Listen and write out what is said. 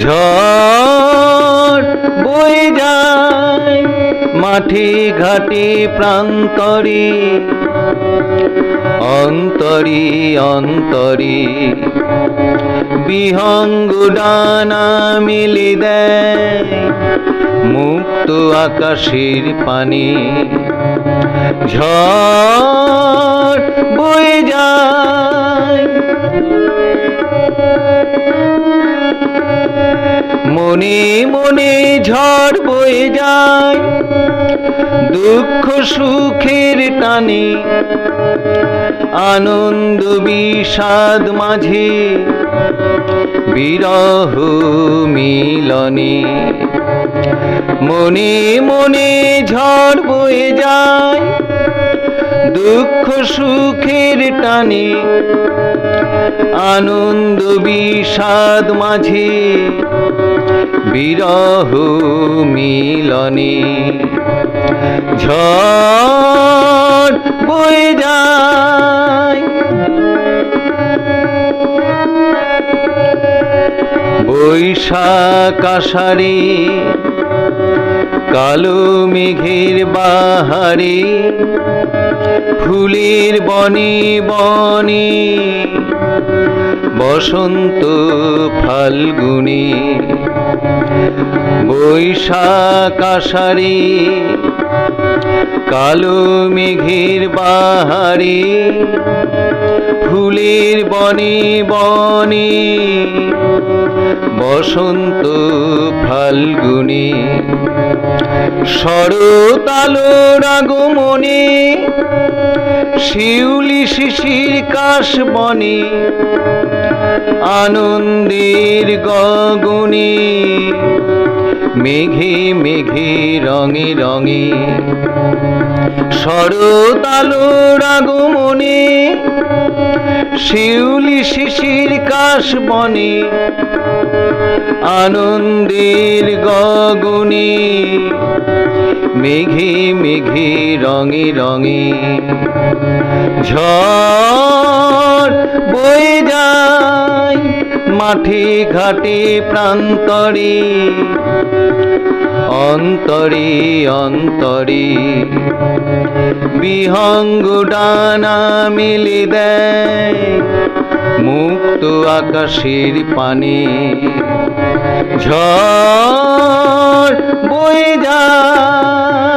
ঝড় বয়ে যায় মাঠে ঘাটে প্রান্তরে, অন্তরে অন্তরে বিহঙ্গ ডানা মেলে দেয় মুক্ত আকাশের পানে। ঝড় বয়ে যায় মনে মনে, ঝড় বয়ে যায় দুঃখ সুখের টানে, আনন্দ বিষাদ মাঝে বিরহ মিলনে। মনে মনে ঝড় বয়ে যায় দুঃখ সুখের টানে, আনন্দ বিষাদ মাঝে বিরহ মিলনে। ঝড় বয়ে যায় বৈশাখ আষাঢ়ে, কালো মেঘের বাহারে, ফুলের বনে বনে বসন্ত ফাল্গুনে। বৈশাখ আষাঢ়ে, কালো মেঘের বাহারে, ফুলের বনে বনে বসন্ত ফাল্গুনে। শরৎ আলোর আগমনে, শিউলি শিশির কাশ বনে, আনন্দের গগনে মেঘে মেঘে রঙে রঙে। শরৎ আলোর আগমনে, শিউলি শিশির কাশ বনে, আনন্দের গগনে মেঘে মেঘে রঙে রঙে। ঝড় বয়ে যায় মাঠে ঘাটে প্রান্তরে, অন্তরে অন্তরে বিহঙ্গ ডানা মেলে দেয় মুক্ত আকাশের পানে। ঝড় বয়ে যায়